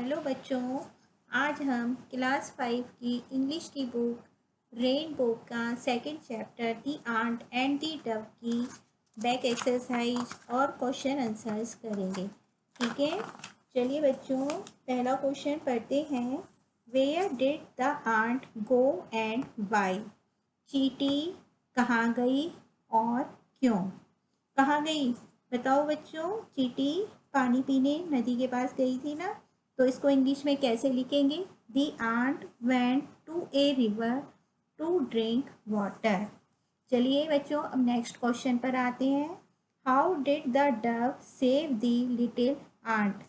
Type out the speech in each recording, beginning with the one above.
Hello बच्चों, आज हम क्लास 5 की इंग्लिश की बुक रेनबो का second chapter the ant and the dove की बैक एक्सरसाइज और क्वेश्चन आंसर्स करेंगे। ठीक है, चलिए बच्चों, पहला क्वेश्चन पढ़ते हैं। Where did the ant go and why? चींटी कहाँ गई और क्यों? कहाँ गई बताओ बच्चों। चींटी पानी पीने नदी के पास गई थी ना, तो इसको इंग्लिश में कैसे लिखेंगे? The ant went to a river to drink water. चलिए बच्चों, अब नेक्स्ट क्वेश्चन पर आते हैं। How did the dove save the little ant?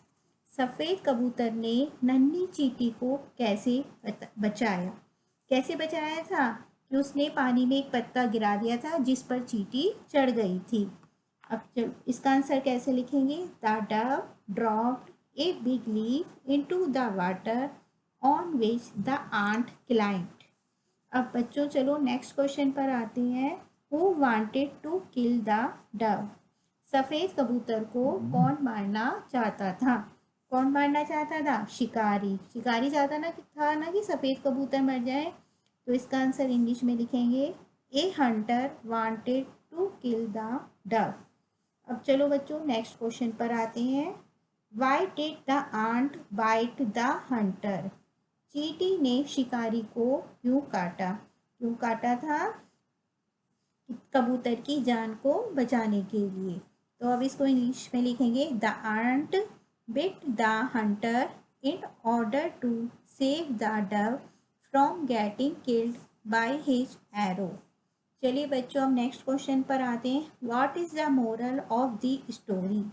सफ़ेद कबूतर ने नन्ही चींटी को कैसे बचाया? कैसे बचाया था कि उसने पानी में एक पत्ता गिरा दिया था जिस पर चींटी चढ़ गई थी। अब चलो इसका आंसर कैसे लिखेंगे? The dove dropped a big leaf into the water on which the ant climbed. अब बच्चों चलो नेक्स्ट क्वेश्चन पर आते हैं। Who wanted to kill the dove? सफ़ेद कबूतर को कौन मारना चाहता था? कौन मारना चाहता था? शिकारी। शिकारी चाहता ना कि था ना कि सफ़ेद कबूतर मर जाए, तो इसका आंसर इंग्लिश में लिखेंगे a hunter wanted to kill the dove. अब चलो बच्चों नेक्स्ट क्वेश्चन पर आते हैं। Why did the ant bite the hunter? चींटी ने शिकारी को क्यों काटा? क्यों काटा था? कबूतर की जान को बचाने के लिए। तो अब इसको इंग्लिश में लिखेंगे the ant bit the hunter in order to save the dove from getting killed by his arrow. चलिए बच्चों, अब नेक्स्ट क्वेश्चन पर आते हैं। What is the moral of the story?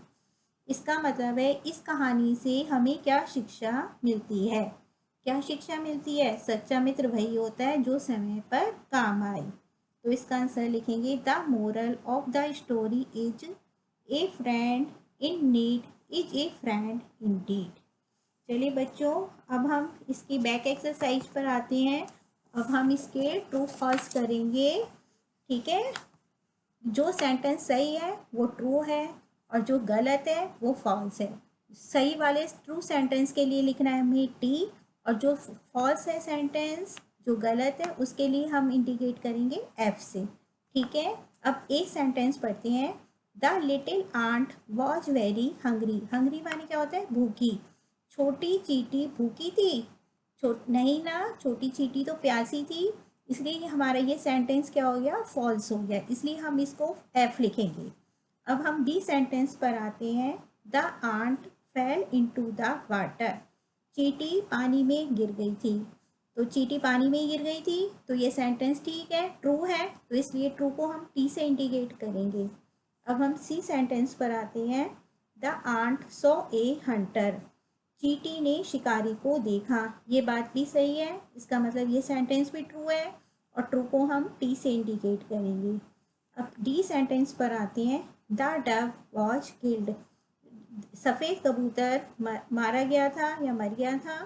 इसका मतलब है इस कहानी से हमें क्या शिक्षा मिलती है? क्या शिक्षा मिलती है? सच्चा मित्र वही होता है जो समय पर काम आए। तो इसका आंसर लिखेंगे the moral of the story is a friend in need is a friend Indeed. चलिए बच्चों, अब हम इसकी बैक एक्सरसाइज पर आते हैं। अब हम इसके ट्रू फॉल्स करेंगे। ठीक है, जो सेंटेंस सही है वो ट्रू है और जो गलत है वो फॉल्स है। सही वाले ट्रू सेंटेंस के लिए लिखना है हमें टी, और जो फॉल्स है सेंटेंस जो गलत है उसके लिए हम इंडिकेट करेंगे एफ से। ठीक है, अब एक सेंटेंस पढ़ते हैं। The little ant was very hungry. Hungry माने क्या होता है? भूखी। छोटी चींटी भूखी थी? नहीं ना, छोटी चींटी तो प्यासी थी। इसलिए हमारा ये सेंटेंस क्या हो गया? फॉल्स हो गया, इसलिए हम इसको एफ लिखेंगे। अब हम बी सेंटेंस पर आते हैं। The ant fell into the water. चींटी पानी में गिर गई थी। तो चींटी पानी में गिर गई थी, तो ये सेंटेंस ठीक है, ट्रू है, तो इसलिए ट्रू को हम टी से इंडिकेट करेंगे। अब हम सी सेंटेंस पर आते हैं। The ant saw a hunter. चींटी ने शिकारी को देखा। ये बात भी सही है, इसका मतलब ये सेंटेंस भी ट्रू है और ट्रू को हम टी से इंडिकेट करेंगे। अब डी सेंटेंस पर आते हैं। The Dove was killed. सफ़ेद कबूतर मारा गया था या मर गया था,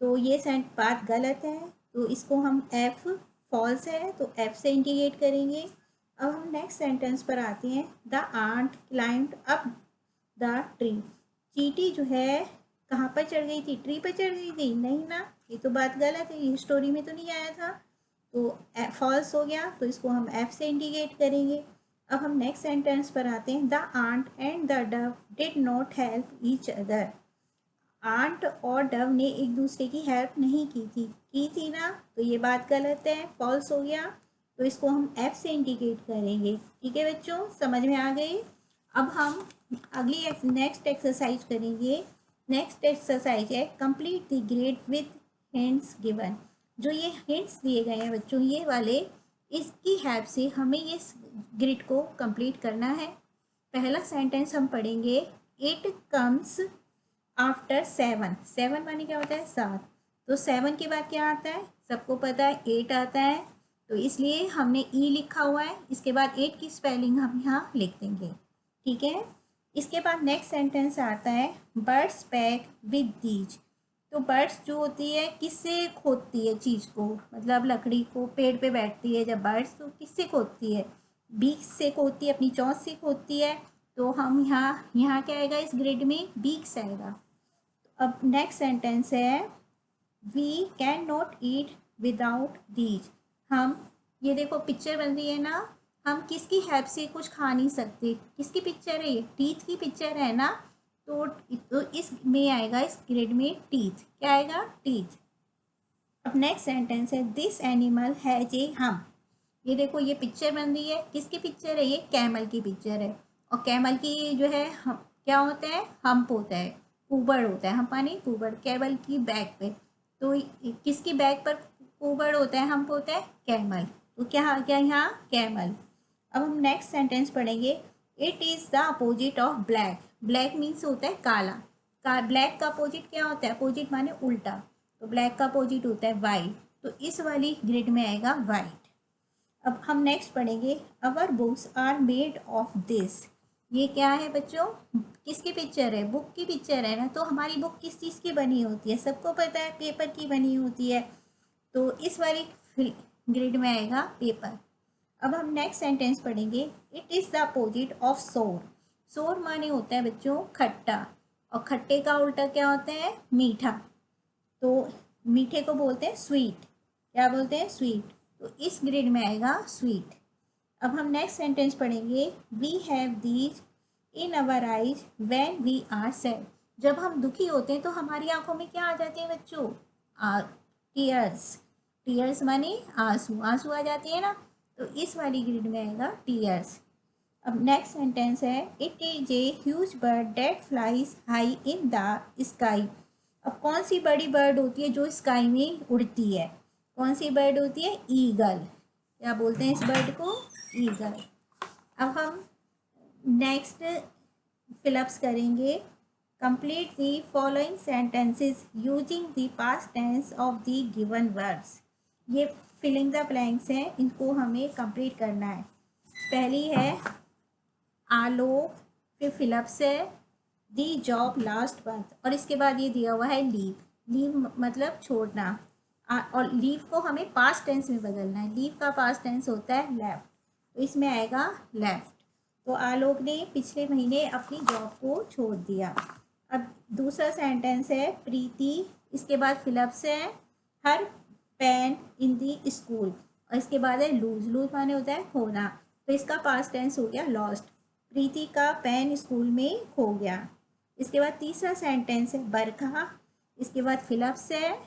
तो ये बात गलत है, तो इसको हम एफ, फॉल्स है तो एफ से इंडिकेट करेंगे। अब हम नेक्स्ट सेंटेंस पर आते हैं। The ant climbed up the tree. चींटी जो है कहाँ पर चढ़ गई थी? ट्री पर चढ़ गई थी? नहीं ना, ये तो बात गलत है, ये स्टोरी में तो नहीं आया था, तो फॉल्स हो गया, तो इसको हम एफ से इंडिकेट करेंगे। अब हम नेक्स्ट सेंटेंस पर आते हैं। The ant and the dove did not help each other. Ant और डव ने एक दूसरे की हेल्प नहीं की थी ना, तो ये बात गलत है, फॉल्स हो गया, तो इसको हम एफ से इंडिकेट करेंगे। ठीक है बच्चों, समझ में आ गई? अब हम अगली नेक्स्ट एक्सरसाइज करेंगे। नेक्स्ट एक्सरसाइज है complete the grid with hints given. जो ये हिंट्स दिए गए हैं बच्चों, ये वाले, इसकी हेल्प से हमें ये ग्रिड को कंप्लीट करना है। पहला सेंटेंस हम पढ़ेंगे। It comes after 7। 7 माने क्या होता है? 7। तो 7 के बाद क्या आता है? सबको पता है 8 आता है, तो इसलिए हमने ई लिखा हुआ है, इसके बाद 8 की स्पेलिंग हम यहाँ लिख देंगे। ठीक है, इसके बाद नेक्स्ट सेंटेंस आता है। Birds pack with these. तो बर्ड्स जो होती है किससे खोदती है चीज़ को? मतलब लकड़ी को, पेड़ पे बैठती है जब बर्ड्स, तो किससे खोदती है? बीक से खोदती है, अपनी चोंच से खोदती है। तो हम यहाँ क्या आएगा इस ग्रिड में? बीक्स आएगा। अब नेक्स्ट सेंटेंस है we cannot eat without these दीज। हम, ये देखो पिक्चर बन रही है ना, हम किसकी हेल्प से कुछ खा नहीं सकते। किसकी पिक्चर है ये? टीथ की पिक्चर है ना। तो इस में आएगा, इस ग्रेड में टीथ। क्या आएगा? टीथ। अब नेक्स्ट सेंटेंस है दिस एनिमल हैज ए हम। ये देखो ये पिक्चर बन रही है, किसकी पिक्चर है? ये कैमल की पिक्चर है। और कैमल की जो है हम, क्या होता है? हम्प होता है, कुबड़ होता है। हम्पा नहीं, कुबड़। कैमल की बैक पे, तो किसकी बैक पर कुबड़ होता है, हम्प होता है? कैमल। तो क्या आ गया यहाँ? कैमल। अब हम नेक्स्ट सेंटेंस पढ़ेंगे it is the opposite of black. Black means होता है काला। ब्लैक का अपोजिट क्या होता है? अपोजिट माने उल्टा। तो ब्लैक का अपोजिट होता है वाइट। तो इस वाली ग्रेड में आएगा वाइट। अब हम नेक्स्ट पढ़ेंगे our books are made of this. ये क्या है बच्चों? किसकी पिक्चर है? बुक की पिक्चर है ना। तो हमारी बुक किस चीज़ की बनी होती है? सबको पता है, पेपर की बनी होती है। तो इस वाली ग्रेड में आएगा पेपर। अब हम नेक्स्ट सेंटेंस पढ़ेंगे it is the opposite of सोर। सोर माने होता है बच्चों खट्टा, और खट्टे का उल्टा क्या होता है? मीठा। तो मीठे को बोलते हैं स्वीट। क्या बोलते हैं? स्वीट। तो इस ग्रेड में आएगा स्वीट। अब हम नेक्स्ट सेंटेंस पढ़ेंगे we have these in our eyes when we are sad. जब हम दुखी होते हैं तो हमारी आंखों में क्या आ जाते हैं बच्चों? टीयर्स। टीयर्स माने आंसू, आंसू आ जाते हैं ना। तो इस वाली ग्रेड में आएगा टीयर्स। अब नेक्स्ट सेंटेंस है it is a huge bird that flies high in the sky. अब कौन सी बड़ी बर्ड होती है जो स्काई में उड़ती है? कौन सी बर्ड होती है? ईगल। क्या बोलते हैं इस बर्ड को? ईगल। अब हम नेक्स्ट फिलअप्स करेंगे complete the following sentences using the past tense of the given words. ये फिलिंग द ब्लैंक्स हैं, इनको हमें कंप्लीट करना है। पहली है आलोक, फिर फिलअप्स है दी जॉब लास्ट मंथ, और इसके बाद ये दिया हुआ है लीव। लीव मतलब छोड़ना। और लीव को हमें पास्ट टेंस में बदलना है। लीव का पास्ट टेंस होता है लेफ्ट, तो इसमें आएगा लेफ्ट। तो आलोक ने पिछले महीने अपनी जॉब को छोड़ दिया। अब दूसरा सेंटेंस है प्रीति, इसके बाद फिलअप्स है हर पेन इन दी स्कूल, और इसके बाद है लूज। लूज माने होता है खोना, तो इसका पास्ट टेंस हो गया लॉस्ट। प्रीति का पेन स्कूल में खो गया। इसके बाद तीसरा सेंटेंस है बरखा, इसके बाद फिलअप्स है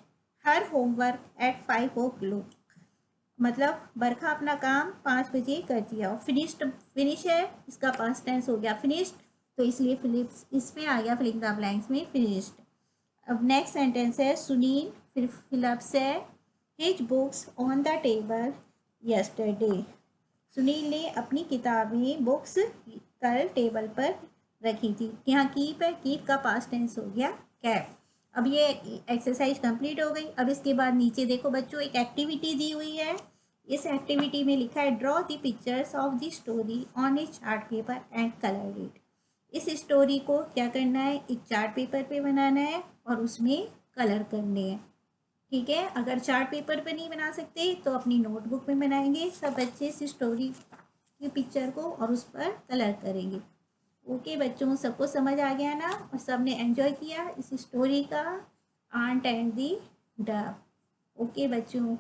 हर होमवर्क एट 5 o'clock। मतलब बरखा अपना काम 5 बजे कर दिया। और फिनिश है, इसका पास्ट टेंस हो गया फिनिश्ड, तो इसलिए फिलिप्स इसमें आ गया फिलिंग द ब्लैंक्स में फिनिश्ड। अब नेक्स्ट सेंटेंस है सुनील, फिर फिलअप्स है his books on the table yesterday. Sunil ने अपनी किताबें बुक्स कल टेबल पर रखी थी। यहाँ कीप है, कीप का पास्ट टेंस हो गया कैप। अब ये एक्सरसाइज कंप्लीट हो गई। अब इसके बाद नीचे देखो बच्चों एक एक्टिविटी दी हुई है। इस एक्टिविटी में लिखा है draw the pictures of the story on A chart paper and colour it. इस स्टोरी को क्या करना है? एक चार्ट पेपर पे बनाना है और उसमें कलर करने हैं। ठीक है, अगर चार्ट पेपर पे नहीं बना सकते तो अपनी नोटबुक में बनाएंगे। सब बच्चे इस स्टोरी की पिक्चर को और उस पर कलर करेंगे। ओके बच्चों, सबको समझ आ गया ना? और सबने एंजॉय किया इस स्टोरी का ant and the duck. Okay बच्चों।